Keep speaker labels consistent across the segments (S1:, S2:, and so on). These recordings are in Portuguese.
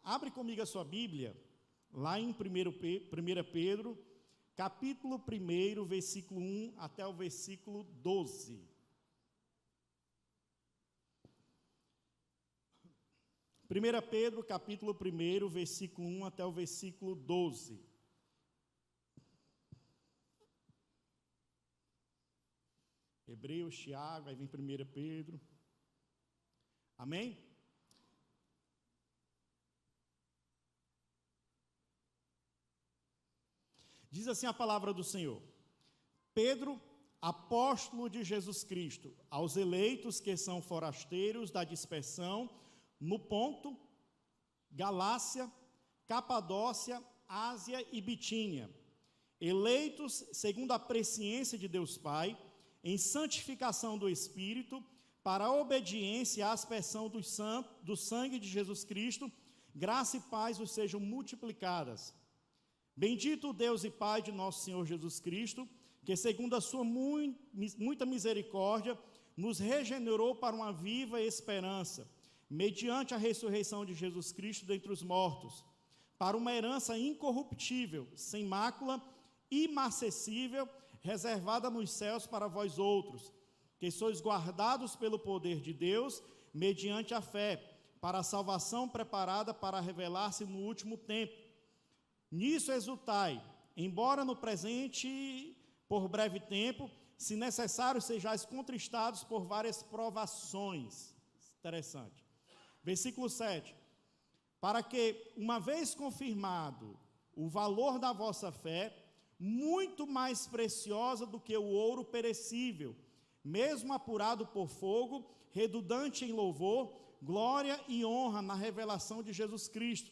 S1: Abre comigo a sua Bíblia, lá em 1 Pedro, capítulo 1, versículo 1 até o versículo 12. 1 Pedro, capítulo 1, versículo 1 até o versículo 12. Hebreus, Tiago, aí vem 1 Pedro. Amém? Diz assim a palavra do Senhor: Pedro, apóstolo de Jesus Cristo, aos eleitos que são forasteiros da dispersão, no Ponto, Galácia, Capadócia, Ásia e Bitínia, eleitos segundo a presciência de Deus Pai, em santificação do Espírito, para a obediência e a aspersão do sangue de Jesus Cristo, graça e paz os sejam multiplicadas. Bendito o Deus e Pai de nosso Senhor Jesus Cristo, que segundo a sua muita misericórdia, nos regenerou para uma viva esperança, mediante a ressurreição de Jesus Cristo dentre os mortos, para uma herança incorruptível, sem mácula, imarcessível, reservada nos céus para vós outros, que sois guardados pelo poder de Deus, mediante a fé, para a salvação preparada para revelar-se no último tempo. Nisso exultai, embora no presente, por breve tempo, se necessário, sejais contristados por várias provações. Interessante. Versículo 7. Para que, uma vez confirmado o valor da vossa fé, muito mais preciosa do que o ouro perecível, mesmo apurado por fogo, redundante em louvor, glória e honra na revelação de Jesus Cristo,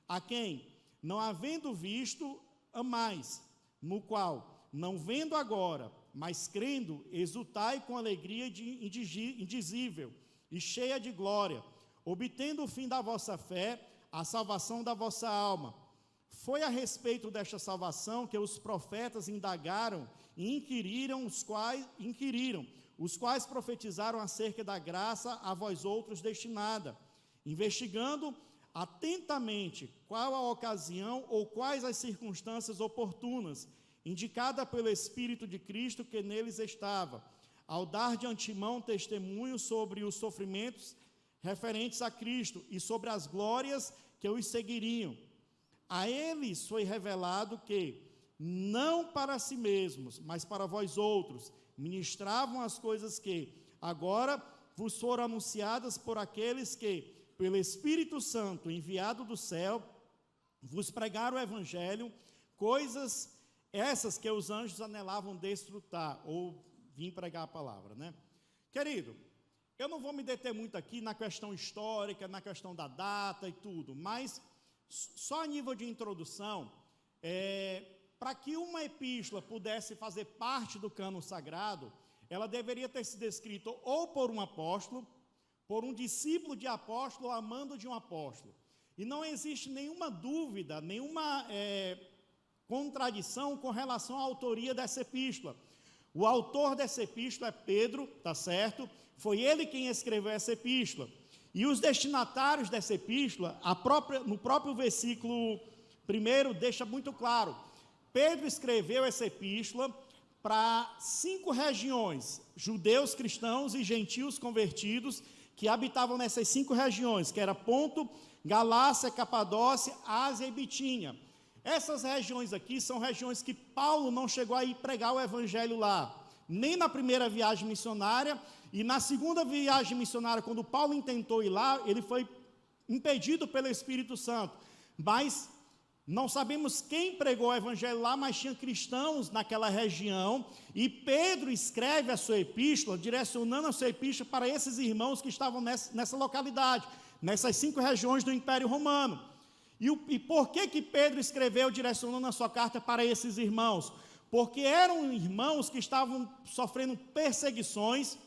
S1: a quem, não havendo visto, amais, no qual, não vendo agora, mas crendo, exultai com alegria indizível e cheia de glória, obtendo o fim da vossa fé, a salvação da vossa alma. Foi a respeito desta salvação que os profetas indagaram e inquiriram, os quais profetizaram acerca da graça a vós outros destinada, investigando atentamente qual a ocasião ou quais as circunstâncias oportunas, indicada pelo Espírito de Cristo que neles estava, ao dar de antemão testemunho sobre os sofrimentos referentes a Cristo e sobre as glórias que os seguiriam. A eles foi revelado que, não para si mesmos, mas para vós outros, ministravam as coisas que agora vos foram anunciadas por aqueles que, pelo Espírito Santo enviado do céu, vos pregaram o Evangelho, coisas essas que os anjos anelavam desfrutar, ou vim pregar a palavra, né? Querido, eu não vou me deter muito aqui na questão histórica, na questão da data e tudo, mas só a nível de introdução, para que uma epístola pudesse fazer parte do cânon sagrado, ela deveria ter sido escrita ou por um apóstolo, por um discípulo de apóstolo, a mando de um apóstolo. E não existe nenhuma dúvida, nenhuma contradição com relação à autoria dessa epístola. O autor dessa epístola é Pedro, tá certo? Foi ele quem escreveu essa epístola. E os destinatários dessa epístola, no próprio versículo 1, deixa muito claro. Pedro escreveu essa epístola para 5 regiões, judeus cristãos e gentios convertidos, que habitavam nessas 5 regiões, que era Ponto, Galácia, Capadócia, Ásia e Bitínia. Essas regiões aqui são regiões que Paulo não chegou a ir pregar o evangelho lá, nem na primeira viagem missionária, e na segunda viagem missionária, quando Paulo intentou ir lá, ele foi impedido pelo Espírito Santo. Mas não sabemos quem pregou o evangelho lá, mas tinha cristãos naquela região, e Pedro escreve a sua epístola, direcionando a sua epístola para esses irmãos que estavam nessa localidade, nessas 5 regiões do Império Romano. E por que Pedro escreveu direcionando a sua carta para esses irmãos? Porque eram irmãos que estavam sofrendo perseguições,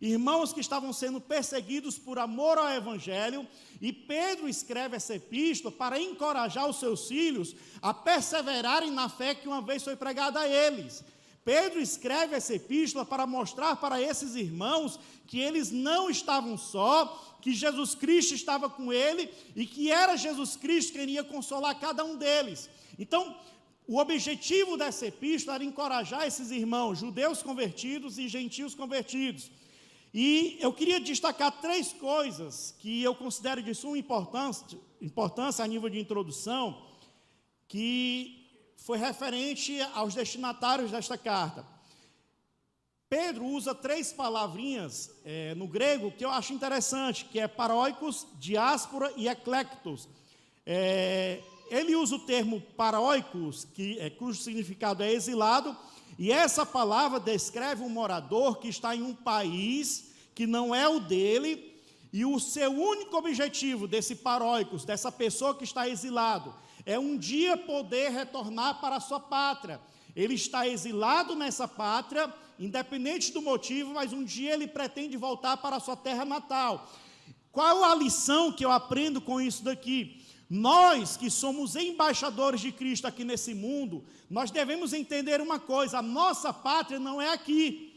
S1: irmãos que estavam sendo perseguidos por amor ao Evangelho, e Pedro escreve essa epístola para encorajar os seus filhos a perseverarem na fé que uma vez foi pregada a eles. Pedro escreve essa epístola para mostrar para esses irmãos que eles não estavam só, que Jesus Cristo estava com ele e que era Jesus Cristo que iria consolar cada um deles. Então, o objetivo dessa epístola era encorajar esses irmãos, judeus convertidos e gentios convertidos. E eu queria destacar 3 coisas que eu considero de suma importância a nível de introdução, que foi referente aos destinatários desta carta. Pedro usa 3 palavrinhas no grego que eu acho interessante, que é paróikos, diáspora e eclectos. Ele usa o termo paróikos, cujo significado é exilado, e essa palavra descreve um morador que está em um país que não é o dele, e o seu único objetivo desse paróikos, dessa pessoa que está exilado, é um dia poder retornar para a sua pátria. Ele está exilado nessa pátria, independente do motivo, mas um dia ele pretende voltar para a sua terra natal. Qual a lição que eu aprendo com isso daqui? Nós que somos embaixadores de Cristo aqui nesse mundo, nós devemos entender uma coisa: a nossa pátria não é aqui.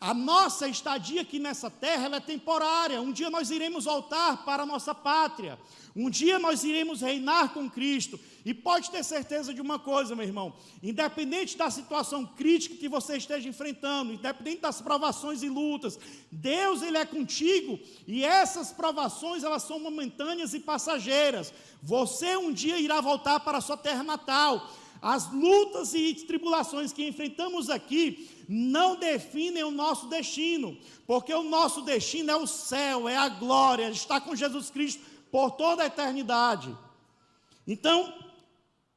S1: A nossa estadia aqui nessa terra, ela é temporária. Um dia nós iremos voltar para a nossa pátria. Um dia nós iremos reinar com Cristo. E pode ter certeza de uma coisa, meu irmão: independente da situação crítica que você esteja enfrentando, independente das provações e lutas, Deus, Ele é contigo, e essas provações, elas são momentâneas e passageiras. Você um dia irá voltar para a sua terra natal. As lutas e tribulações que enfrentamos aqui não definem o nosso destino, porque o nosso destino é o céu, é a glória, estar com Jesus Cristo por toda a eternidade. Então,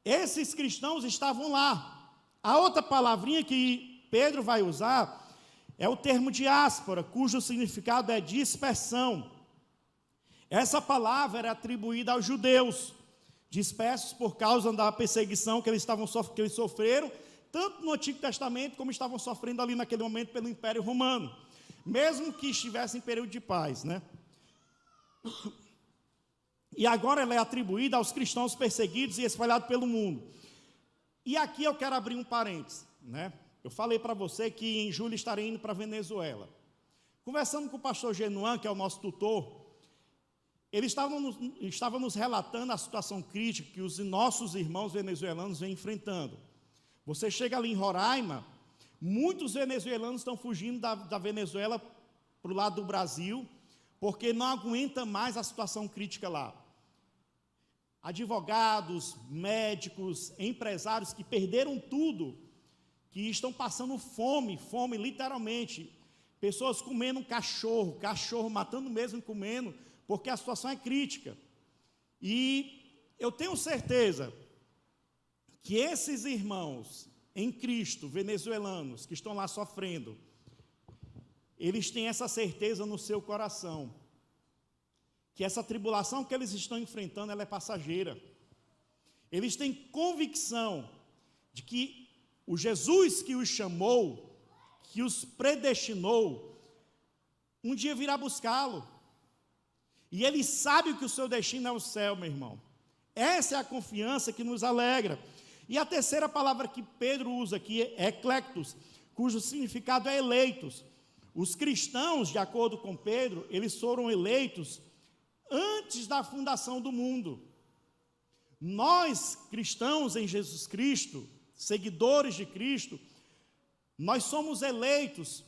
S1: esses cristãos estavam lá. A outra palavrinha que Pedro vai usar é o termo diáspora, cujo significado é dispersão. Essa palavra era atribuída aos judeus, dispersos por causa da perseguição que eles sofreram, tanto no Antigo Testamento, como estavam sofrendo ali naquele momento pelo Império Romano, mesmo que estivessem em período de paz, né? E agora ela é atribuída aos cristãos perseguidos e espalhados pelo mundo. E aqui eu quero abrir um parênteses, né? Eu falei para você que em julho estarei indo para a Venezuela. Conversando com o pastor Genuan, que é o nosso tutor, ele estava nos relatando a situação crítica que os nossos irmãos venezuelanos vêm enfrentando. Você chega ali em Roraima, muitos venezuelanos estão fugindo da Venezuela para o lado do Brasil, porque não aguenta mais a situação crítica lá. Advogados, médicos, empresários que perderam tudo, que estão passando fome literalmente. Pessoas comendo cachorro matando mesmo e comendo, porque a situação é crítica. E eu tenho certeza que esses irmãos em Cristo, venezuelanos, que estão lá sofrendo, eles têm essa certeza no seu coração, que essa tribulação que eles estão enfrentando, ela é passageira. Eles têm convicção de que o Jesus que os chamou, que os predestinou, um dia virá buscá-lo. E ele sabe que o seu destino é o céu, meu irmão. Essa é a confiança que nos alegra. E a terceira palavra que Pedro usa aqui é eclectos, cujo significado é eleitos. Os cristãos, de acordo com Pedro, eles foram eleitos antes da fundação do mundo. Nós, cristãos em Jesus Cristo, seguidores de Cristo, nós somos eleitos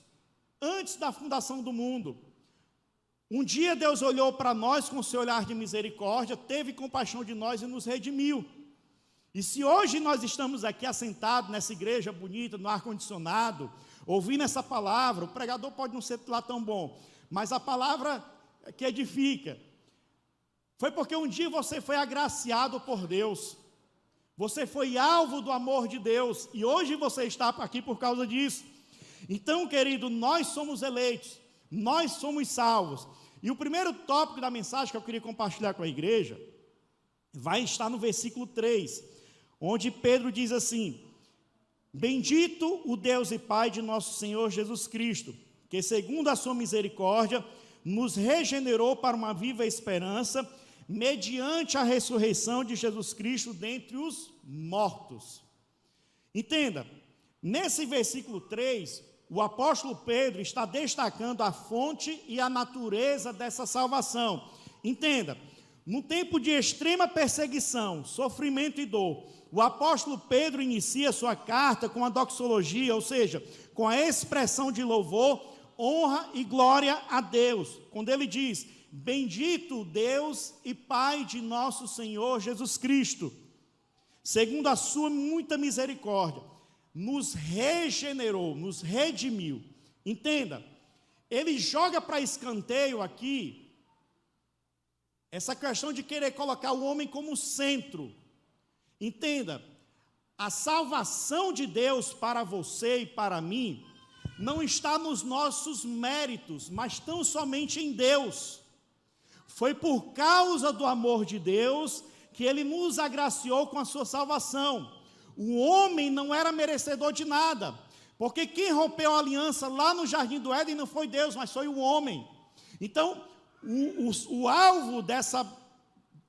S1: antes da fundação do mundo. Um dia Deus olhou para nós com seu olhar de misericórdia, teve compaixão de nós e nos redimiu. E se hoje nós estamos aqui assentados nessa igreja bonita, no ar-condicionado, ouvindo essa palavra, o pregador pode não ser lá tão bom, mas a palavra que edifica, foi porque um dia você foi agraciado por Deus, você foi alvo do amor de Deus, e hoje você está aqui por causa disso. Então, querido, nós somos eleitos, nós somos salvos. E o primeiro tópico da mensagem que eu queria compartilhar com a igreja, vai estar no versículo 3, onde Pedro diz assim: bendito o Deus e Pai de nosso Senhor Jesus Cristo, que segundo a sua misericórdia, nos regenerou para uma viva esperança, mediante a ressurreição de Jesus Cristo dentre os mortos. Entenda, Nesse versículo 3, o apóstolo Pedro está destacando a fonte e a natureza dessa salvação. Entenda, num tempo de extrema perseguição, sofrimento e dor, o apóstolo Pedro inicia sua carta com a doxologia, ou seja, com a expressão de louvor, honra e glória a Deus. Quando ele diz: bendito Deus e Pai de nosso Senhor Jesus Cristo, segundo a sua muita misericórdia, nos regenerou, nos redimiu. Entenda, ele joga para escanteio aqui essa questão de querer colocar o homem como centro. Entenda, a salvação de Deus para você e para mim não está nos nossos méritos, mas tão somente em Deus. Foi por causa do amor de Deus que Ele nos agraciou com a sua salvação. O homem não era merecedor de nada, porque quem rompeu a aliança lá no Jardim do Éden não foi Deus, mas foi o homem. Então, o alvo dessa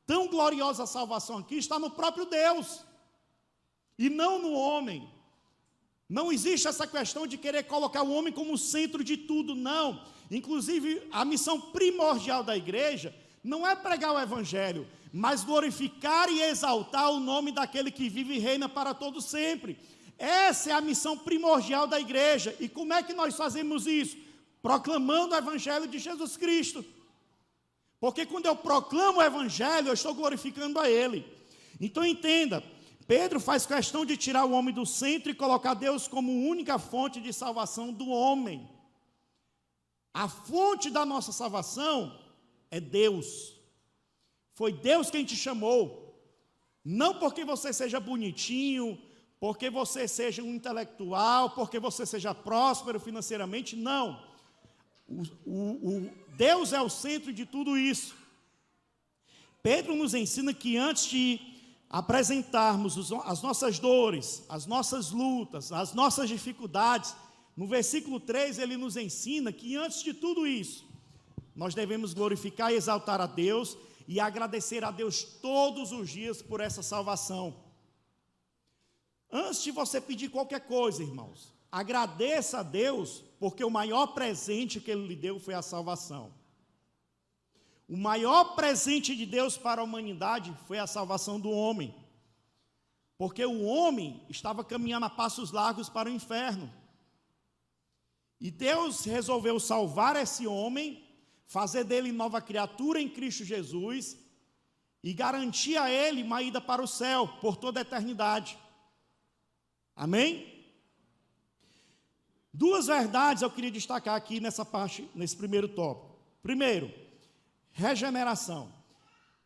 S1: tão gloriosa salvação aqui está no próprio Deus, e não no homem. Não existe essa questão de querer colocar o homem como centro de tudo, não. Inclusive, a missão primordial da igreja não é pregar o evangelho, mas glorificar e exaltar o nome daquele que vive e reina para todo sempre. Essa é a missão primordial da igreja. E como é que nós fazemos isso? Proclamando o evangelho de Jesus Cristo. Porque quando eu proclamo o evangelho, eu estou glorificando a Ele. Então entenda, Pedro faz questão de tirar o homem do centro e colocar Deus como única fonte de salvação do homem. A fonte da nossa salvação é Deus. Foi Deus quem te chamou. Não porque você seja bonitinho, porque você seja um intelectual, porque você seja próspero financeiramente, não. Deus é o centro de tudo isso. Pedro nos ensina que antes de apresentarmos as nossas dores, as nossas lutas, as nossas dificuldades, no versículo 3 ele nos ensina que antes de tudo isso, nós devemos glorificar e exaltar a Deus e agradecer a Deus todos os dias por essa salvação. Antes de você pedir qualquer coisa, irmãos, agradeça a Deus, porque o maior presente que Ele lhe deu foi a salvação. O maior presente de Deus para a humanidade foi a salvação do homem. Porque o homem estava caminhando a passos largos para o inferno. E Deus resolveu salvar esse homem, fazer dele nova criatura em Cristo Jesus e garantir a ele uma ida para o céu por toda a eternidade. Amém? Duas verdades eu queria destacar aqui nessa parte, nesse primeiro tópico. Primeiro, regeneração.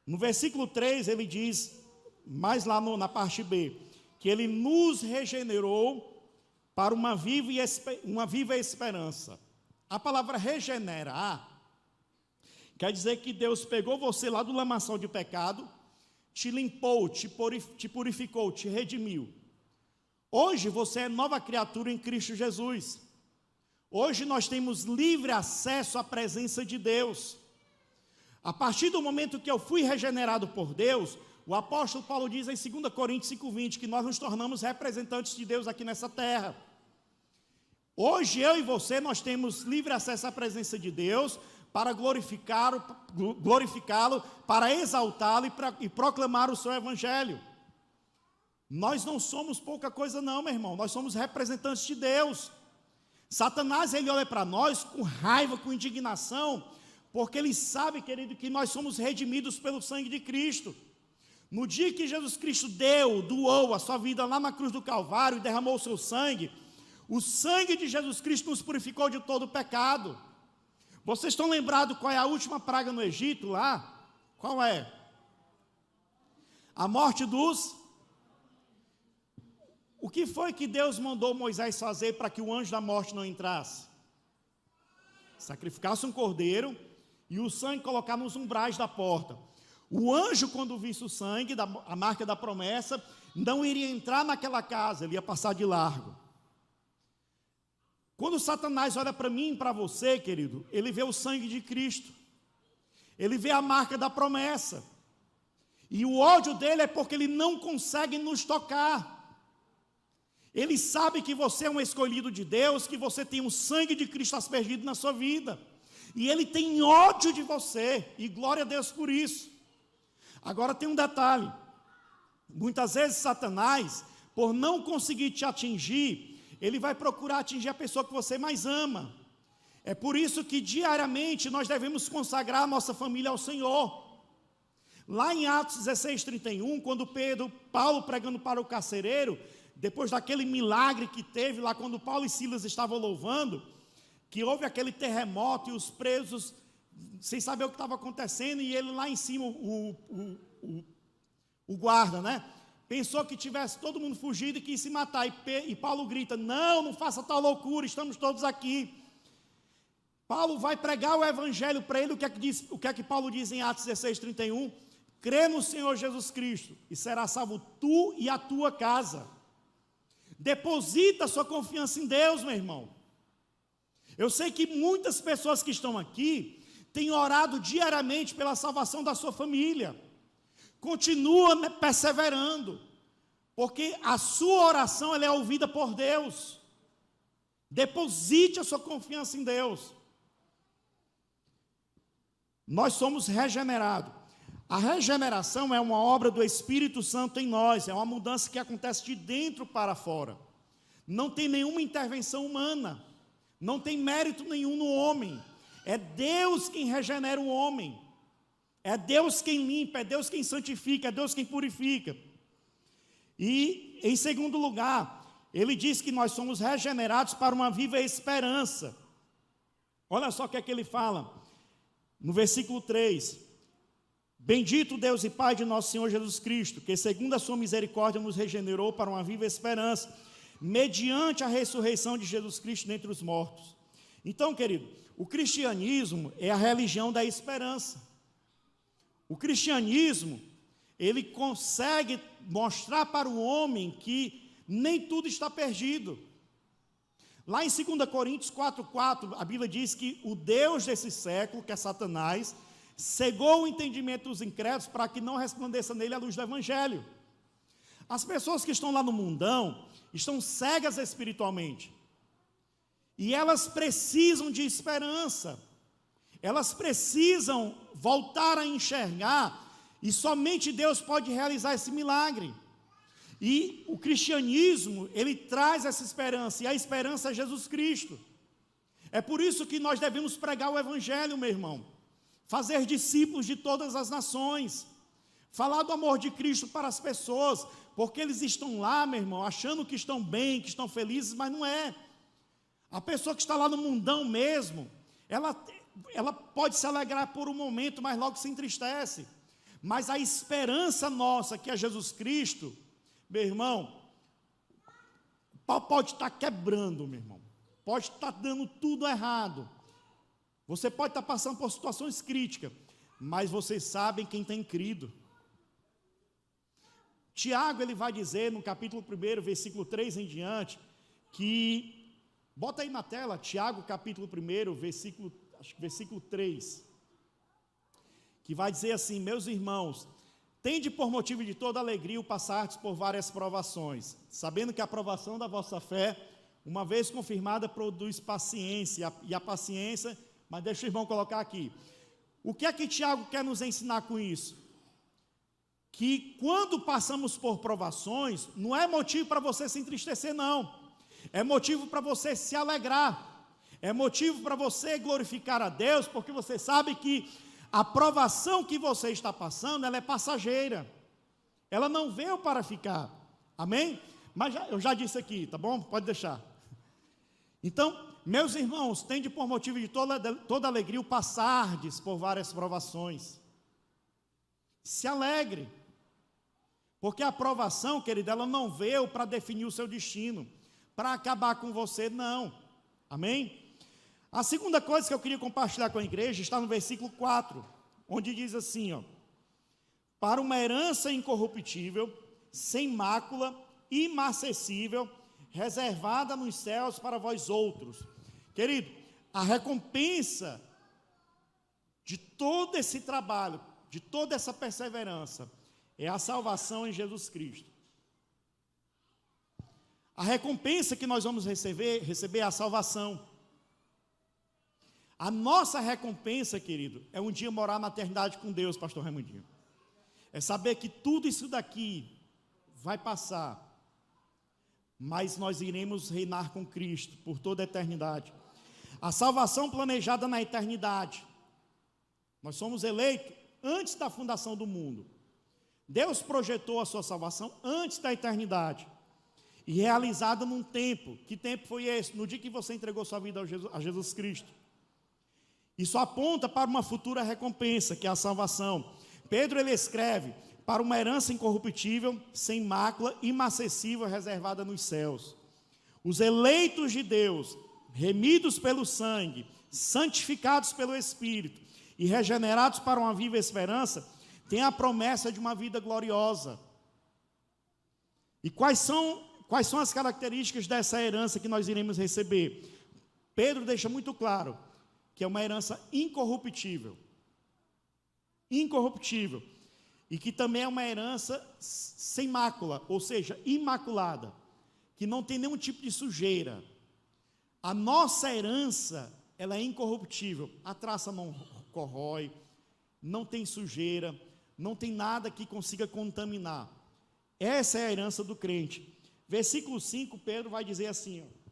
S1: No versículo 3 ele diz, mais lá na parte B, que ele nos regenerou para uma viva esperança. A palavra regenerar quer dizer que Deus pegou você lá do lamaçal de pecado, te limpou, te purificou, te redimiu. Hoje você é nova criatura em Cristo Jesus. Hoje nós temos livre acesso à presença de Deus. A partir do momento que eu fui regenerado por Deus, o apóstolo Paulo diz em 2 Coríntios 5,20 que nós nos tornamos representantes de Deus aqui nessa terra. Hoje eu e você, nós temos livre acesso à presença de Deus para glorificá-lo, para exaltá-lo e proclamar o seu evangelho. Nós não somos pouca coisa não, meu irmão, nós somos representantes de Deus. Satanás, ele olha para nós com raiva, com indignação, porque ele sabe, querido, que nós somos redimidos pelo sangue de Cristo. No dia que Jesus Cristo doou a sua vida lá na cruz do Calvário e derramou o seu sangue, o sangue de Jesus Cristo nos purificou de todo o pecado. Vocês estão lembrados qual é a última praga no Egito lá? Qual é? A morte dos... O que foi que Deus mandou Moisés fazer para que o anjo da morte não entrasse? Sacrificasse um cordeiro e o sangue colocar nos umbrais da porta. O anjo, quando visse o sangue, a marca da promessa, não iria entrar naquela casa, ele ia passar de largo. Quando Satanás olha para mim e para você, querido, ele vê o sangue de Cristo. Ele vê a marca da promessa. E o ódio dele é porque ele não consegue nos tocar. Ele sabe que você é um escolhido de Deus, que você tem o sangue de Cristo aspergido na sua vida. E ele tem ódio de você, e glória a Deus por isso. Agora tem um detalhe. Muitas vezes Satanás, por não conseguir te atingir, ele vai procurar atingir a pessoa que você mais ama. É por isso que diariamente nós devemos consagrar a nossa família ao Senhor. Lá em Atos 16:31, quando Paulo pregando para o carcereiro, depois daquele milagre que teve lá, quando Paulo e Silas estavam louvando, que houve aquele terremoto e os presos, sem saber o que estava acontecendo, e ele lá em cima, o guarda, né? Pensou que tivesse todo mundo fugido e quis se matar, e Paulo grita, não faça tal loucura, estamos todos aqui. Paulo vai pregar o evangelho para ele, o que é que Paulo diz em Atos 16:31? Crê no Senhor Jesus Cristo, e será salvo tu e a tua casa. Deposita sua confiança em Deus, meu irmão. Eu sei que muitas pessoas que estão aqui têm orado diariamente pela salvação da sua família. Continua perseverando, porque a sua oração ela é ouvida por Deus. Deposite a sua confiança em Deus. Nós somos regenerados. A regeneração é uma obra do Espírito Santo em nós, é uma mudança que acontece de dentro para fora. Não tem nenhuma intervenção humana, não tem mérito nenhum no homem. É Deus quem regenera o homem, é Deus quem limpa, é Deus quem santifica, é Deus quem purifica. E, em segundo lugar, ele diz que nós somos regenerados para uma viva esperança. Olha só o que é que ele fala, no versículo 3. Bendito Deus e Pai de nosso Senhor Jesus Cristo, que segundo a sua misericórdia nos regenerou para uma viva esperança, mediante a ressurreição de Jesus Cristo dentre os mortos. Então, querido, o cristianismo é a religião da esperança. O cristianismo, ele consegue mostrar para o homem que nem tudo está perdido. Lá em 2 Coríntios 4:4, a Bíblia diz que o Deus desse século, que é Satanás, cegou o entendimento dos incrédulos para que não resplandeça nele a luz do Evangelho. As pessoas que estão lá no mundão estão cegas espiritualmente. E elas precisam de esperança. Elas precisam voltar a enxergar. E somente Deus pode realizar esse milagre. E o cristianismo, ele traz essa esperança. E a esperança é Jesus Cristo. É por isso que nós devemos pregar o Evangelho, meu irmão. Fazer discípulos de todas as nações, falar do amor de Cristo para as pessoas, porque eles estão lá, meu irmão, achando que estão bem, que estão felizes, mas não é. A pessoa que está lá no mundão mesmo, ela pode se alegrar por um momento, mas logo se entristece. Mas a esperança nossa, que é Jesus Cristo, meu irmão, o pau pode estar quebrando, meu irmão, pode estar dando tudo errado. Você pode estar passando por situações críticas, mas vocês sabem quem tem crido. Tiago, ele vai dizer no capítulo 1, versículo 3 em diante, que, bota aí na tela, Tiago capítulo 1, versículo 3, que vai dizer assim, meus irmãos, tende por motivo de toda alegria o passardes por várias provações, sabendo que a provação da vossa fé, uma vez confirmada, produz paciência, e a paciência... Mas deixa o irmão colocar aqui. O que é que Tiago quer nos ensinar com isso? Que quando passamos por provações, não é motivo para você se entristecer, não. É motivo para você se alegrar. É motivo para você glorificar a Deus, porque você sabe que a provação que você está passando, ela é passageira. Ela não veio para ficar. Amém? Mas eu já disse aqui, tá bom? Pode deixar. Então, meus irmãos, tende por motivo de toda alegria o passardes por várias provações. Se alegre, porque a provação, querida, ela não veio para definir o seu destino, para acabar com você, não. Amém? A segunda coisa que eu queria compartilhar com a igreja está no versículo 4, onde diz assim, ó, para uma herança incorruptível, sem mácula, imarcessível, reservada nos céus para vós outros. Querido, a recompensa de todo esse trabalho, de toda essa perseverança, é a salvação em Jesus Cristo. A recompensa que nós vamos receber é a salvação. A nossa recompensa, querido, é um dia morar na eternidade com Deus, pastor Raimundinho. É saber que tudo isso daqui vai passar, mas nós iremos reinar com Cristo por toda a eternidade. A salvação planejada na eternidade. Nós somos eleitos antes da fundação do mundo. Deus projetou a sua salvação antes da eternidade e realizada num tempo. Que tempo foi esse? No dia que você entregou sua vida a Jesus Cristo. Isso aponta para uma futura recompensa, que é a salvação. Pedro, ele escreve para uma herança incorruptível, sem mácula, inacessível, reservada nos céus. Os eleitos de Deus, remidos pelo sangue, santificados pelo Espírito e regenerados para uma viva esperança, têm a promessa de uma vida gloriosa. E quais são as características dessa herança que nós iremos receber? Pedro deixa muito claro que é uma herança incorruptível. Incorruptível. E que também é uma herança sem mácula, ou seja, imaculada, que não tem nenhum tipo de sujeira. A nossa herança, ela é incorruptível. A traça não corrói, não tem sujeira, não tem nada que consiga contaminar. Essa é a herança do crente. Versículo 5, Pedro vai dizer assim, ó,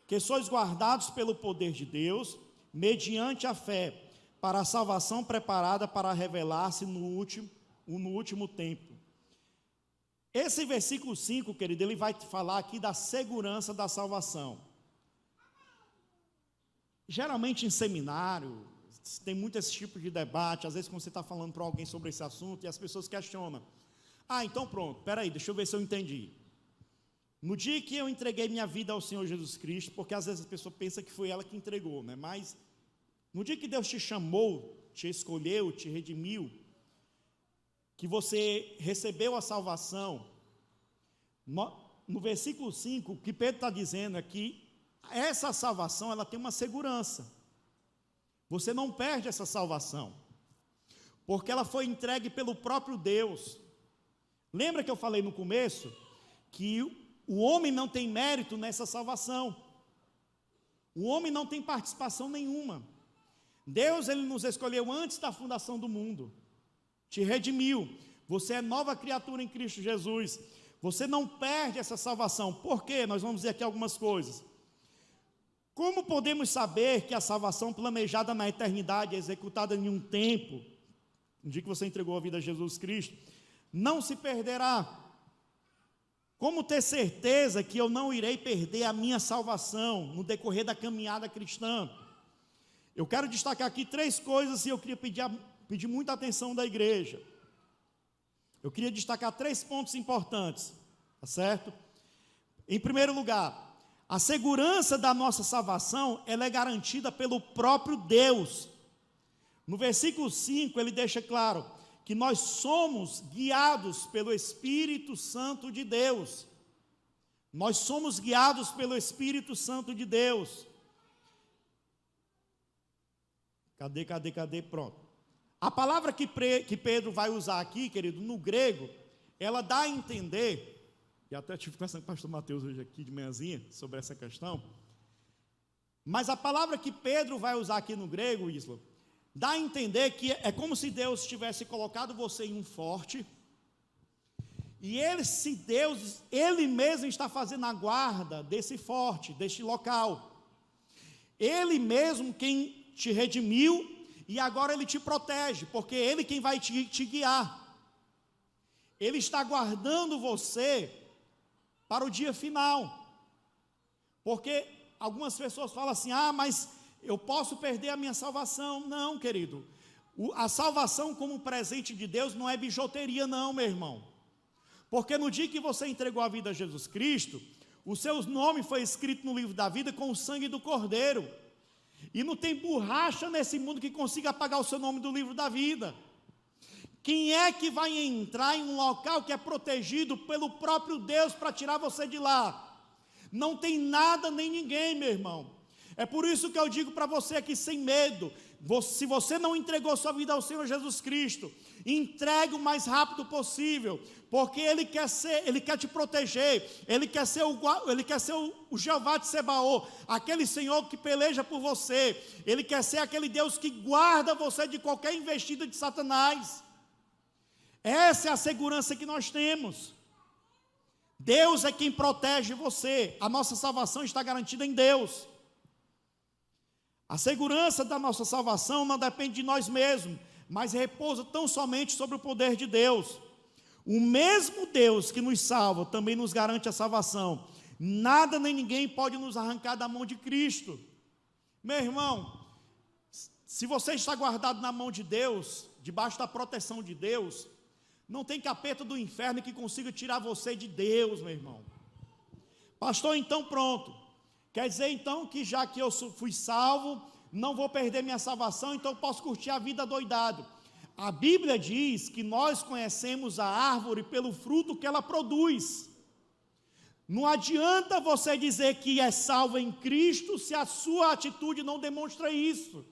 S1: que sois guardados pelo poder de Deus, mediante a fé, para a salvação preparada para revelar-se no último tempo. Esse versículo 5, querido, ele vai falar aqui da segurança da salvação. Geralmente em seminário, tem muito esse tipo de debate, às vezes quando você está falando para alguém sobre esse assunto, e as pessoas questionam. Então pronto, peraí, deixa eu ver se eu entendi. No dia que eu entreguei minha vida ao Senhor Jesus Cristo, porque às vezes a pessoa pensa que foi ela que entregou, né? Mas no dia que Deus te chamou, te escolheu, te redimiu, que você recebeu a salvação, no versículo 5, o que Pedro está dizendo é que essa salvação, ela tem uma segurança. Você não perde essa salvação, porque ela foi entregue pelo próprio Deus. Lembra que eu falei no começo que o homem não tem mérito nessa salvação. O homem não tem participação nenhuma. Deus, ele nos escolheu antes da fundação do mundo. Te redimiu. Você é nova criatura em Cristo Jesus. Você não perde essa salvação. Por quê? Nós vamos dizer aqui algumas coisas. Como podemos saber que a salvação planejada na eternidade, executada em um tempo, no dia que você entregou a vida a Jesus Cristo, não se perderá? Como ter certeza que eu não irei perder a minha salvação no decorrer da caminhada cristã? Eu quero destacar aqui 3 coisas e eu queria pedir muita atenção da igreja. Eu queria destacar 3 pontos importantes, tá certo? Em primeiro lugar, a segurança da nossa salvação, ela é garantida pelo próprio Deus. No versículo 5, ele deixa claro que nós somos guiados pelo Espírito Santo de Deus. Nós somos guiados pelo Espírito Santo de Deus. Cadê? Pronto. A palavra que Pedro vai usar aqui, querido, no grego, ela dá a entender, e até tive conversando com o pastor Mateus hoje aqui de manhãzinha, sobre essa questão, mas a palavra que Pedro vai usar aqui no grego, Isla, dá a entender que é como se Deus tivesse colocado você em um forte, e Ele mesmo está fazendo a guarda desse forte, deste local. Ele mesmo quem te redimiu, e agora Ele te protege, porque Ele quem vai te guiar. Ele está guardando você para o dia final. Porque algumas pessoas falam assim, mas eu posso perder a minha salvação. Não, querido, a salvação como presente de Deus não é bijuteria não, meu irmão. Porque no dia que você entregou a vida a Jesus Cristo, o seu nome foi escrito no livro da vida com o sangue do Cordeiro. E não tem borracha nesse mundo que consiga apagar o seu nome do livro da vida. Quem é que vai entrar em um local que é protegido pelo próprio Deus para tirar você de lá? Não tem nada nem ninguém, meu irmão. É por isso que eu digo para você aqui sem medo, se você não entregou sua vida ao Senhor Jesus Cristo, entregue o mais rápido possível, porque Ele quer te proteger, Ele quer ser o Jeová de Sebaô, aquele Senhor que peleja por você, Ele quer ser aquele Deus que guarda você de qualquer investida de Satanás. Essa é a segurança que nós temos. Deus é quem protege você, a nossa salvação está garantida em Deus. A segurança da nossa salvação não depende de nós mesmos, mas repousa tão somente sobre o poder de Deus. O mesmo Deus que nos salva também nos garante a salvação. Nada nem ninguém pode nos arrancar da mão de Cristo. Meu irmão, se você está guardado na mão de Deus, debaixo da proteção de Deus, não tem capeta do inferno que consiga tirar você de Deus, meu irmão. Pastor, então pronto. Quer dizer então que já que eu fui salvo, não vou perder minha salvação, então eu posso curtir a vida doidado. A Bíblia diz que nós conhecemos a árvore pelo fruto que ela produz. Não adianta você dizer que é salvo em Cristo se a sua atitude não demonstra isso.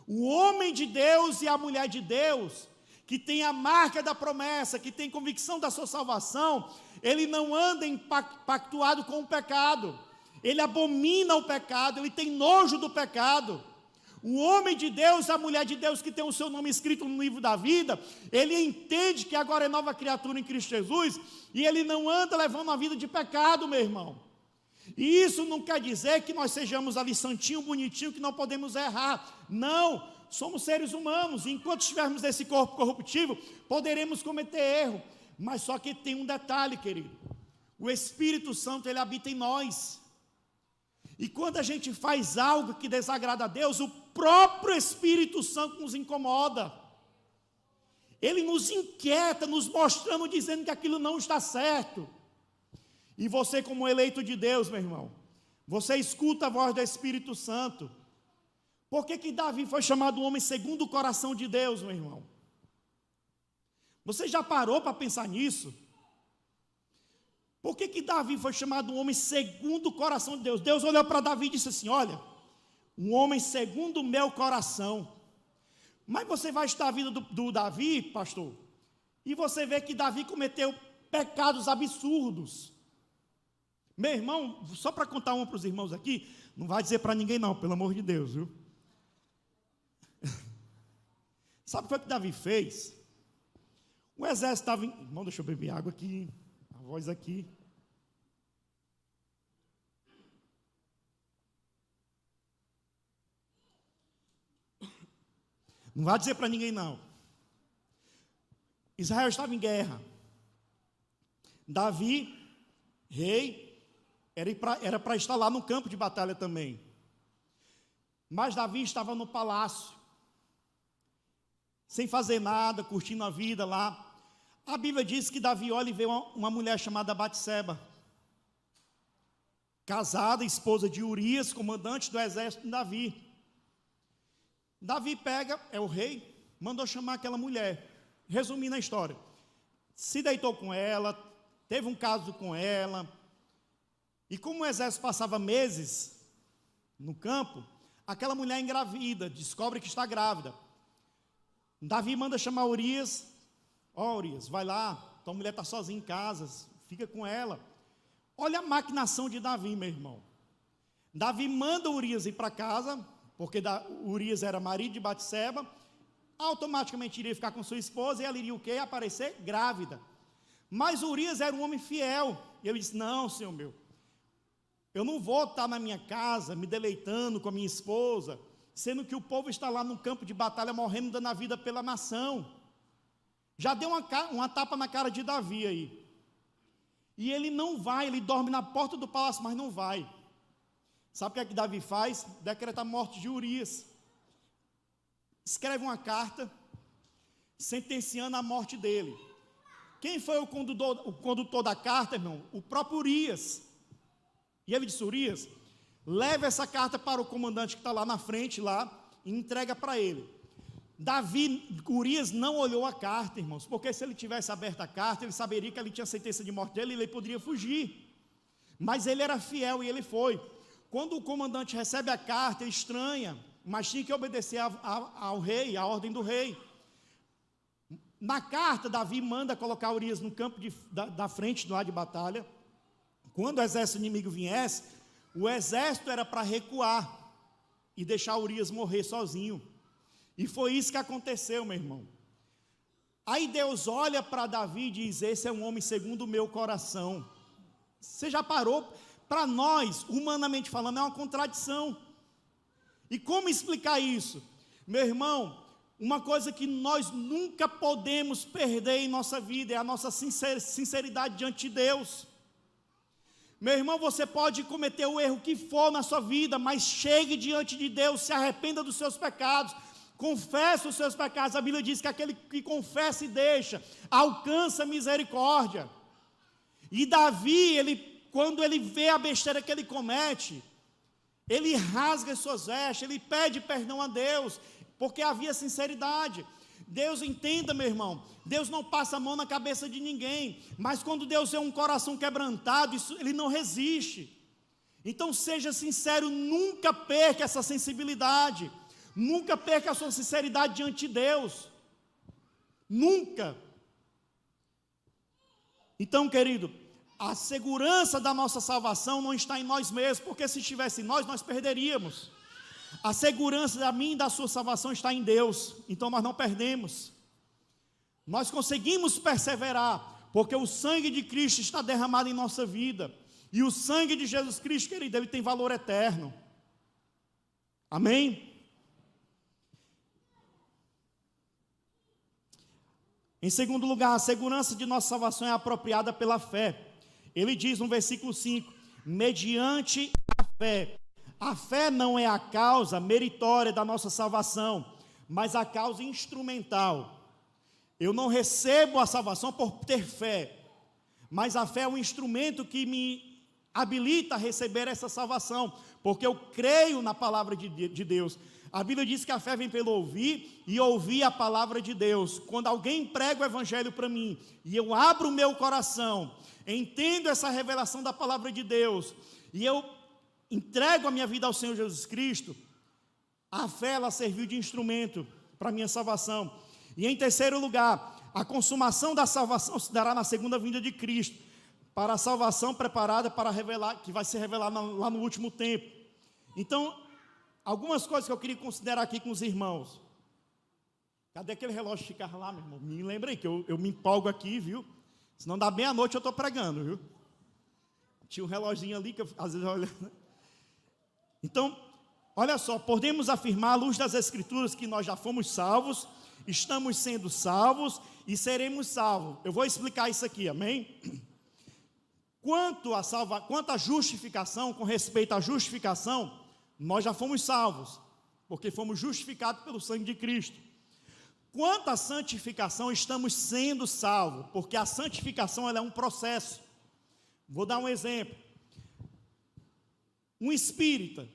S1: O homem de Deus e a mulher de Deus, que tem a marca da promessa, que tem convicção da sua salvação, ele não anda impactuado com o pecado. Ele abomina o pecado, ele tem nojo do pecado. O homem de Deus, a mulher de Deus que tem o seu nome escrito no livro da vida, ele entende que agora é nova criatura em Cristo Jesus, e ele não anda levando uma vida de pecado, meu irmão. E isso não quer dizer que nós sejamos ali santinho, bonitinho, que não podemos errar. Não, somos seres humanos, e enquanto estivermos nesse corpo corruptível, poderemos cometer erro. Mas só que tem um detalhe, querido. O Espírito Santo, ele habita em nós. E quando a gente faz algo que desagrada a Deus, o próprio Espírito Santo nos incomoda. Ele nos inquieta, nos mostrando, dizendo que aquilo não está certo. E você, como eleito de Deus, meu irmão, você escuta a voz do Espírito Santo. Por que Davi foi chamado um homem segundo o coração de Deus, meu irmão? Você já parou para pensar nisso? Por que Davi foi chamado um homem segundo o coração de Deus? Deus olhou para Davi e disse assim: olha, um homem segundo o meu coração. Mas você vai estudar a vida do Davi, pastor, e você vê que Davi cometeu pecados absurdos. Meu irmão, só para contar um para os irmãos aqui, não vai dizer para ninguém não, pelo amor de Deus, viu? Sabe o que foi que Davi fez? O exército estava... Irmão, deixa eu beber água aqui. A voz aqui. Não vai dizer para ninguém não. Israel estava em guerra. Davi, rei, era para estar lá no campo de batalha também. Mas Davi estava no palácio, sem fazer nada, curtindo a vida lá. A Bíblia diz que Davi olha e vê uma mulher chamada Batseba, casada, esposa de Urias, comandante do exército de Davi. Davi pega, é o rei, mandou chamar aquela mulher. Resumindo a história, se deitou com ela, teve um caso com ela, e como o exército passava meses no campo, aquela mulher engravida, descobre que está grávida. Davi manda chamar Urias. Ó, Urias, vai lá, tua mulher está sozinha em casa, fica com ela. Olha a maquinação de Davi, meu irmão. Davi manda Urias ir para casa, porque Urias era marido de Batseba, automaticamente iria ficar com sua esposa, e ela iria o quê? Aparecer grávida. Mas Urias era um homem fiel, e ele disse: não, senhor meu, eu não vou estar na minha casa, me deleitando com a minha esposa, sendo que o povo está lá no campo de batalha, morrendo, dando a vida pela nação. Já deu uma tapa na cara de Davi aí. E ele não vai, ele dorme na porta do palácio, mas não vai. Sabe o que Davi faz? Decreta a morte de Urias. Escreve uma carta, sentenciando a morte dele. Quem foi o condutor da carta, irmão? O próprio Urias. E ele disse: Urias, leva essa carta para o comandante que está lá na frente, lá, e entrega para ele. Urias não olhou a carta, irmãos, porque se ele tivesse aberto a carta, ele saberia que ali tinha sentença de morte dele e ele poderia fugir. Mas ele era fiel e ele foi. Quando o comandante recebe a carta, ele estranha, mas tinha que obedecer ao rei, à ordem do rei. Na carta, Davi manda colocar Urias no campo da frente, do lado de batalha. Quando o exército inimigo viesse, o exército era para recuar e deixar Urias morrer sozinho. E foi isso que aconteceu, meu irmão. Aí Deus olha para Davi e diz: esse é um homem segundo o meu coração. Você já parou? Para nós, humanamente falando, é uma contradição. E como explicar isso? Meu irmão, uma coisa que nós nunca podemos perder em nossa vida é a nossa sinceridade diante de Deus. Meu irmão, você pode cometer o erro que for na sua vida, mas chegue diante de Deus, se arrependa dos seus pecados, confesse os seus pecados. A Bíblia diz que aquele que confessa e deixa, alcança misericórdia. E Davi, quando ele vê a besteira que ele comete, ele rasga as suas vestes, ele pede perdão a Deus, porque havia sinceridade. Deus, entenda, meu irmão, Deus não passa a mão na cabeça de ninguém, mas quando Deus vê um coração quebrantado, Ele não resiste. Então seja sincero, nunca perca essa sensibilidade, nunca perca a sua sinceridade diante de Deus, nunca. Então, querido, a segurança da nossa salvação não está em nós mesmos, porque se estivesse em nós, nós perderíamos. A segurança da minha e da sua salvação está em Deus, então nós não perdemos. Nós conseguimos perseverar, porque o sangue de Cristo está derramado em nossa vida, e o sangue de Jesus Cristo, querido, ele tem valor eterno. Amém? Em segundo lugar, a segurança de nossa salvação é apropriada pela fé. Ele diz no versículo 5, mediante a fé. A fé não é a causa meritória da nossa salvação, mas a causa instrumental. Eu não recebo a salvação por ter fé, mas a fé é um instrumento que me habilita a receber essa salvação, porque eu creio na palavra de Deus. A Bíblia diz que a fé vem pelo ouvir, e ouvir a palavra de Deus. Quando alguém prega o evangelho para mim, e eu abro o meu coração, entendo essa revelação da palavra de Deus, e eu entrego a minha vida ao Senhor Jesus Cristo, a fé ela serviu de instrumento para a minha salvação. E em terceiro lugar, a consumação da salvação se dará na segunda vinda de Cristo, para a salvação preparada para revelar, que vai ser revelada lá no último tempo. Então, algumas coisas que eu queria considerar aqui com os irmãos. Cadê aquele relógio que ficava lá, meu irmão? Me lembrei que eu me empolgo aqui, viu? Senão dá meia-noite eu estou pregando, viu? Tinha um reloginho ali que eu, às vezes eu olho. Então, olha só, podemos afirmar à luz das Escrituras que nós já fomos salvos, estamos sendo salvos e seremos salvos. Eu vou explicar isso aqui, amém? Quanto à justificação, com respeito à justificação, nós já fomos salvos, porque fomos justificados pelo sangue de Cristo. Quanto à santificação, estamos sendo salvos, porque a santificação ela é um processo. Vou dar um exemplo. Um espírita,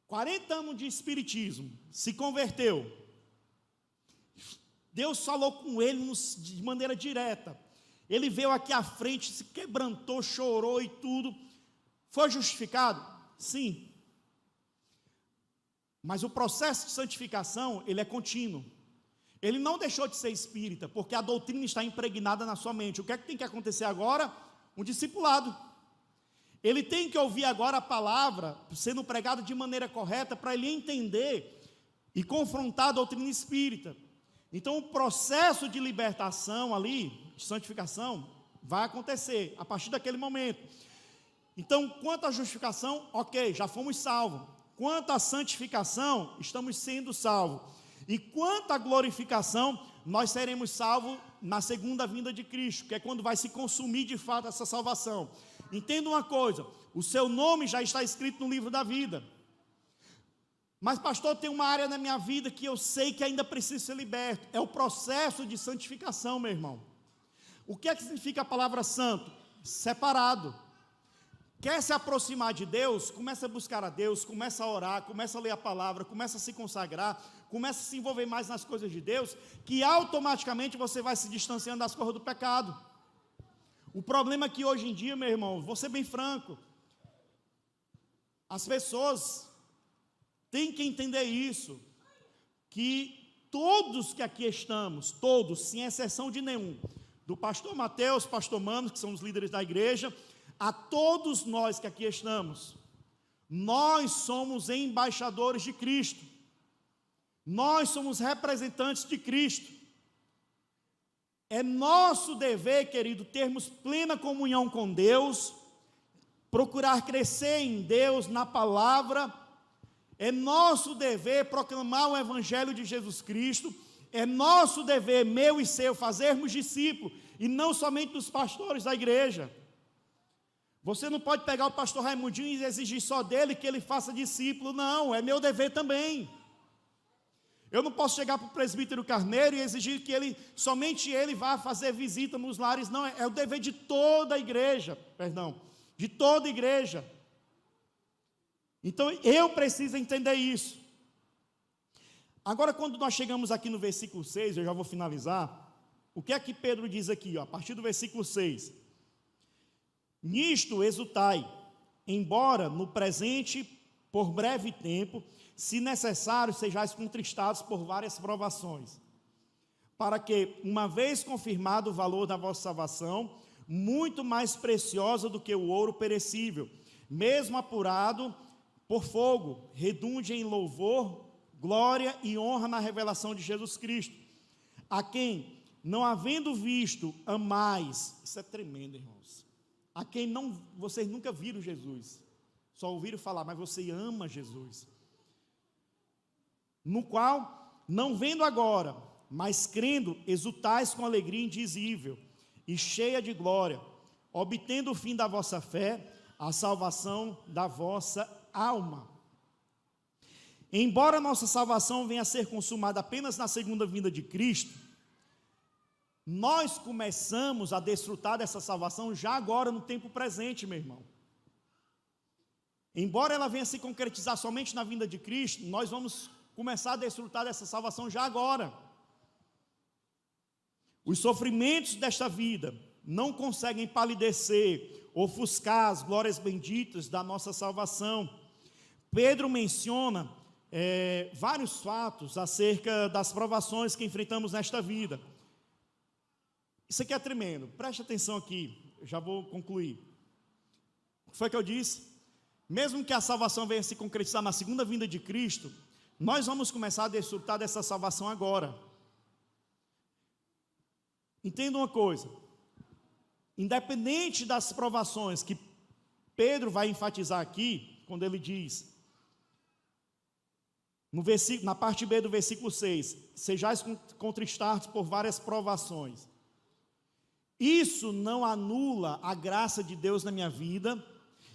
S1: 40 anos de espiritismo, se converteu. Deus falou com ele de maneira direta. Ele veio aqui à frente, se quebrantou, chorou e tudo. Foi justificado? Sim. Mas o processo de santificação, ele é contínuo. Ele não deixou de ser espírita, porque a doutrina está impregnada na sua mente. O que é que tem que acontecer agora? Um discipulado. Ele tem que ouvir agora a palavra sendo pregada de maneira correta para ele entender e confrontar a doutrina espírita. Então o processo de libertação ali, de santificação, vai acontecer a partir daquele momento. Então, quanto à justificação, ok, já fomos salvos. Quanto à santificação, estamos sendo salvos. E quanto à glorificação, nós seremos salvos na segunda vinda de Cristo, que é quando vai se consumir de fato essa salvação. Entenda uma coisa, o seu nome já está escrito no livro da vida. Mas pastor, tem uma área na minha vida que eu sei que ainda precisa ser liberto. É o processo de santificação, meu irmão. O que é que significa a palavra santo? Separado. Quer se aproximar de Deus? Começa a buscar a Deus, começa a orar, começa a ler a palavra, começa a se consagrar, começa a se envolver mais nas coisas de Deus, que automaticamente você vai se distanciando das coisas do pecado. O problema é que hoje em dia, meu irmão, vou ser bem franco, As pessoas têm que entender isso, que todos que aqui estamos, todos, sem exceção de nenhum, do pastor Mateus, pastor Manos, que são os líderes da igreja, a todos nós que aqui estamos, nós somos embaixadores de Cristo, nós somos representantes de Cristo. É nosso dever, querido, termos plena comunhão com Deus, procurar crescer em Deus, na palavra. É nosso dever proclamar o Evangelho de Jesus Cristo. É nosso dever, meu e seu, fazermos discípulos, e não somente dos pastores da igreja. Você não pode pegar o pastor Raimundinho e exigir só dele que ele faça discípulo, não, é meu dever também. Eu não posso chegar para o presbítero Carneiro e exigir que somente ele vá fazer visita nos lares, não, é o dever de toda a igreja, de toda a igreja. Então, eu preciso entender isso. Agora, quando nós chegamos aqui no versículo 6, eu já vou finalizar, o que é que Pedro diz aqui, a partir do versículo 6? Nisto exultai, embora no presente, por breve tempo, se necessário, sejais contristados por várias provações, para que, uma vez confirmado o valor da vossa salvação, muito mais preciosa do que o ouro perecível, mesmo apurado por fogo, redunde em louvor, glória e honra na revelação de Jesus Cristo, a quem, não havendo visto, amais. Isso é tremendo, irmãos. A quem vocês nunca viram Jesus, só ouviram falar, mas você ama Jesus, no qual, não vendo agora, mas crendo, exultais com alegria indizível e cheia de glória, obtendo o fim da vossa fé, a salvação da vossa alma. Embora nossa salvação venha a ser consumada apenas na segunda vinda de Cristo, nós começamos a desfrutar dessa salvação já agora no tempo presente, meu irmão. Embora ela venha a se concretizar somente na vinda de Cristo, nós vamos começar a desfrutar dessa salvação já agora. Os sofrimentos desta vida não conseguem palidecer, ofuscar as glórias benditas da nossa salvação. Pedro menciona vários fatos acerca das provações que enfrentamos nesta vida. Isso aqui é tremendo, preste atenção aqui, eu já vou concluir. O que foi que eu disse? Mesmo que a salvação venha se concretizar na segunda vinda de Cristo, nós vamos começar a desfrutar dessa salvação agora. Entenda uma coisa, independente das provações que Pedro vai enfatizar aqui, quando ele diz, na parte B do versículo 6, sejais contristados por várias provações. Isso não anula a graça de Deus na minha vida,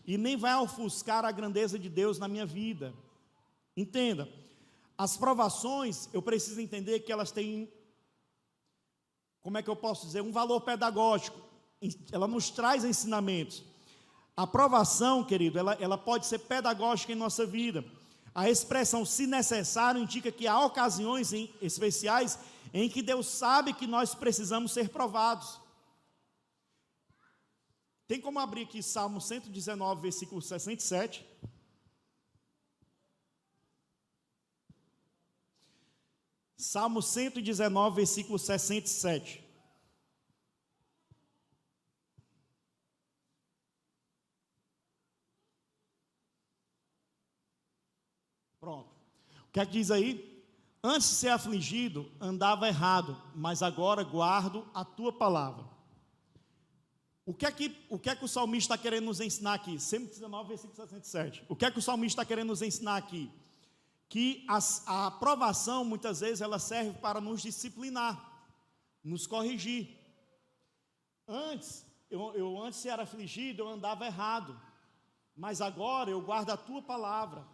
S1: e nem vai ofuscar a grandeza de Deus na minha vida. Entenda, as provações, eu preciso entender que elas têm, como é que eu posso dizer, um valor pedagógico, ela nos traz ensinamentos. A provação, querido, ela pode ser pedagógica em nossa vida. A expressão se necessário indica que há ocasiões especiais em que Deus sabe que nós precisamos ser provados. Tem como abrir aqui Salmo 119, versículo 67? Salmo 119, versículo 67. Pronto. O que é que diz aí? Antes de ser afligido, andava errado, mas agora guardo a tua palavra. O que é que o salmista está querendo nos ensinar aqui? 119, versículo 67. O que é que o salmista está querendo nos ensinar aqui? Que a aprovação, muitas vezes, ela serve para nos disciplinar, nos corrigir. Antes, eu antes era afligido, eu andava errado, mas agora eu guardo a tua palavra.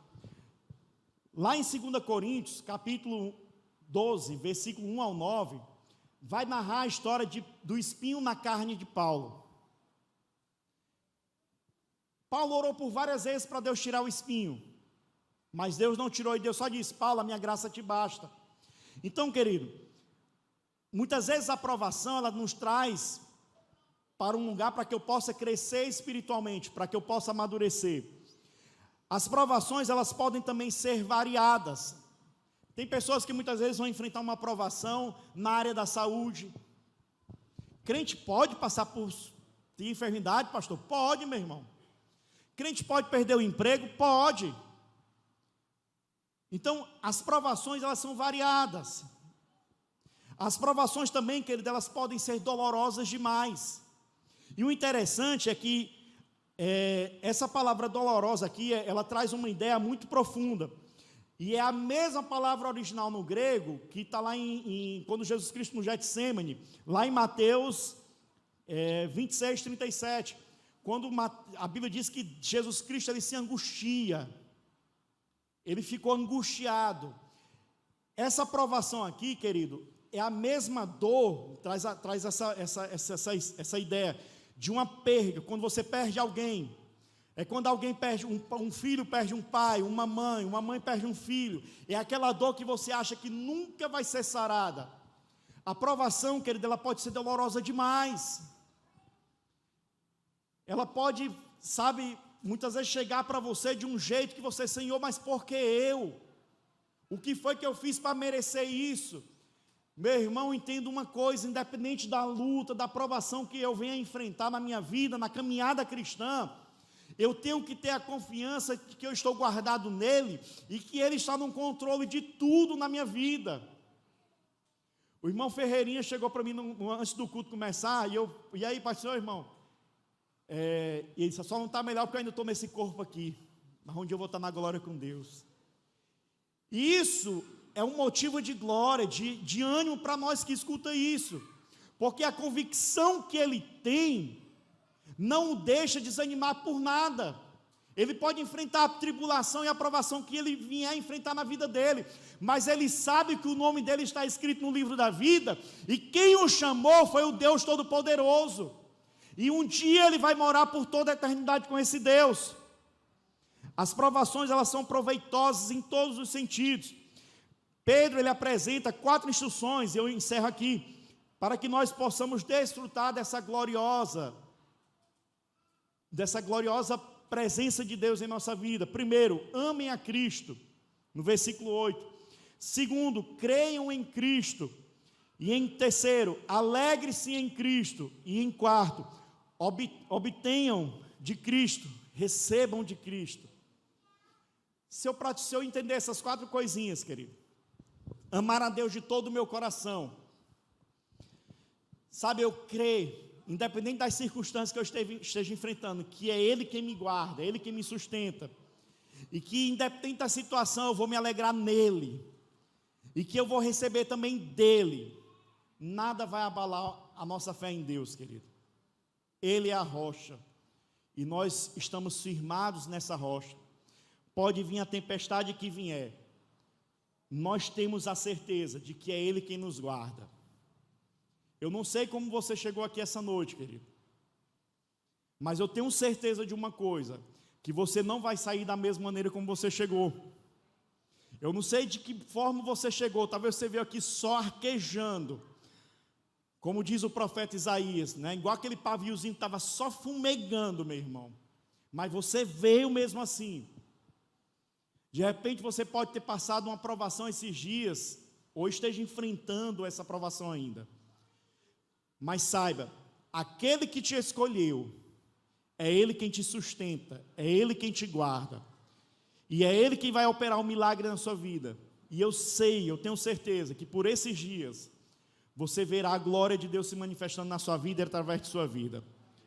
S1: Lá em 2 Coríntios, capítulo 12, versículo 1 ao 9, vai narrar a história do espinho na carne de Paulo. Paulo orou por várias vezes para Deus tirar o espinho, mas Deus não tirou, e Deus só disse: Paulo, a minha graça te basta. Então, querido, muitas vezes a provação, ela nos traz para um lugar para que eu possa crescer espiritualmente, para que eu possa amadurecer. As provações, elas podem também ser variadas. Tem pessoas que muitas vezes vão enfrentar uma provação na área da saúde. Crente pode passar por enfermidade, pastor? Pode, meu irmão. Crente pode perder o emprego? Pode. Então, as provações, elas são variadas. As provações também, querido, elas podem ser dolorosas demais. E o interessante é que essa palavra dolorosa aqui, ela traz uma ideia muito profunda. E é a mesma palavra original no grego, que está lá quando Jesus Cristo no Getsêmani, lá em Mateus 26, 37, quando a Bíblia diz que Jesus Cristo ele se angustia, ele ficou angustiado. Essa provação aqui, querido, é a mesma dor, traz essa ideia de uma perda, quando você perde alguém. É quando alguém perde um filho, perde um pai, uma mãe perde um filho. É aquela dor que você acha que nunca vai ser sarada. A provação, querido, ela pode ser dolorosa demais. Ela pode, muitas vezes chegar para você de um jeito que você, Senhor, mas por que eu? O que foi que eu fiz para merecer isso? Meu irmão, entenda uma coisa, independente da luta, da provação que eu venha enfrentar na minha vida, na caminhada cristã, eu tenho que ter a confiança de que eu estou guardado nele e que ele está no controle de tudo na minha vida. O irmão Ferreirinha chegou para mim antes do culto começar, e aí, pastor, irmão, e ele disse, só não está melhor porque eu ainda estou nesse corpo aqui, mas um dia eu vou estar na glória com Deus. E isso é um motivo de glória, de ânimo para nós que escuta isso, porque a convicção que ele tem não o deixa desanimar por nada. Ele pode enfrentar a tribulação e a provação que ele vier enfrentar na vida dele, mas ele sabe que o nome dele está escrito no livro da vida, e quem o chamou foi o Deus Todo-Poderoso, e um dia ele vai morar por toda a eternidade com esse Deus. As provações, elas são proveitosas em todos os sentidos. Pedro, ele apresenta 4 instruções, eu encerro aqui, para que nós possamos desfrutar dessa gloriosa presença de Deus em nossa vida. Primeiro, amem a Cristo, no versículo 8. Segundo, creiam em Cristo. E em terceiro, alegre-se em Cristo. E em quarto, obtenham de Cristo, recebam de Cristo. Se eu entender essas 4 coisinhas, querido, amar a Deus de todo o meu coração, eu creio, independente das circunstâncias que eu esteja enfrentando, que é Ele quem me guarda, é Ele quem me sustenta, e que independente da situação eu vou me alegrar nele, e que eu vou receber também dele. Nada vai abalar a nossa fé em Deus, querido. Ele é a rocha, e nós estamos firmados nessa rocha. Pode vir a tempestade que vier, nós temos a certeza de que é Ele quem nos guarda. Eu não sei como você chegou aqui essa noite, querido, mas eu tenho certeza de uma coisa, que você não vai sair da mesma maneira como você chegou. Eu não sei de que forma você chegou, talvez você veio aqui só arquejando, como diz o profeta Isaías, né? Igual aquele paviozinho que estava só fumegando, meu irmão, mas você veio mesmo assim. De repente você pode ter passado uma provação esses dias, ou esteja enfrentando essa provação ainda. Mas saiba, aquele que te escolheu, é Ele quem te sustenta, é Ele quem te guarda, e é Ele quem vai operar um milagre na sua vida. E eu tenho certeza que por esses dias, você verá a glória de Deus se manifestando na sua vida e através de sua vida.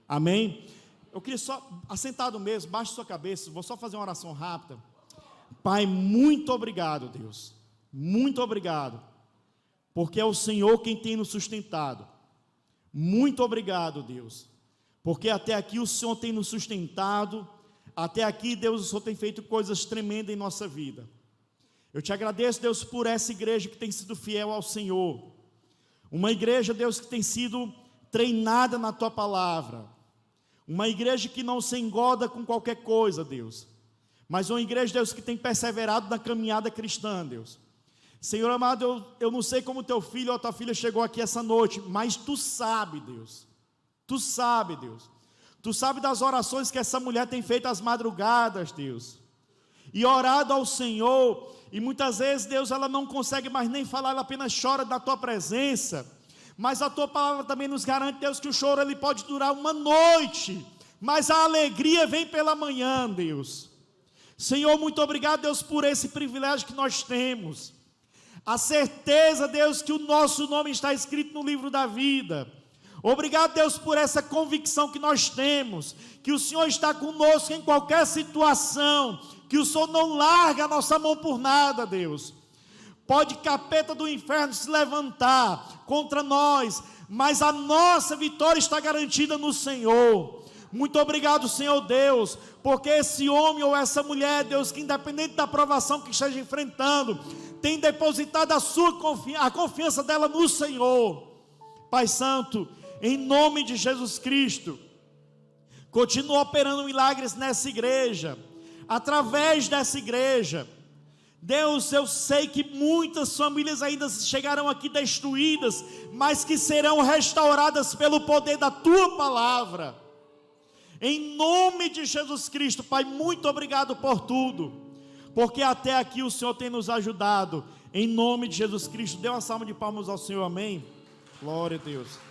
S1: Amém? Eu queria só, assentado mesmo, baixe sua cabeça, vou só fazer uma oração rápida. Pai, muito obrigado, Deus, muito obrigado, porque é o Senhor quem tem nos sustentado. Muito obrigado, Deus, porque até aqui o Senhor tem nos sustentado, até aqui, Deus, o Senhor tem feito coisas tremendas em nossa vida. Eu te agradeço, Deus, por essa igreja que tem sido fiel ao Senhor, uma igreja, Deus, que tem sido treinada na Tua palavra, uma igreja que não se engoda com qualquer coisa, Deus, mas uma igreja, Deus, que tem perseverado na caminhada cristã, Deus. Senhor amado, eu não sei como teu filho ou tua filha chegou aqui essa noite, mas Tu sabe, Deus. Tu sabe, Deus. Tu sabe das orações que essa mulher tem feito às madrugadas, Deus. e orado ao Senhor, e muitas vezes, Deus, ela não consegue mais nem falar, ela apenas chora da tua presença, mas a tua palavra também nos garante, Deus, que o choro ele pode durar uma noite, mas a alegria vem pela manhã, Deus. Senhor, muito obrigado, Deus, por esse privilégio que nós temos, a certeza, Deus, que o nosso nome está escrito no livro da vida. Obrigado, Deus, por essa convicção que nós temos, que o Senhor está conosco em qualquer situação, que o Senhor não larga a nossa mão por nada, Deus. Pode capeta do inferno se levantar contra nós, mas a nossa vitória está garantida no Senhor. Muito obrigado, Senhor Deus, porque esse homem ou essa mulher, Deus, que independente da provação que esteja enfrentando, tem depositado a confiança dela no Senhor. Pai Santo, em nome de Jesus Cristo, continua operando milagres nessa igreja, através dessa igreja. Deus, eu sei que muitas famílias ainda chegarão aqui destruídas, mas que serão restauradas pelo poder da tua palavra. Em nome de Jesus Cristo, Pai, muito obrigado por tudo, porque até aqui o Senhor tem nos ajudado. Em nome de Jesus Cristo, dê uma salva de palmas ao Senhor, amém? Glória a Deus.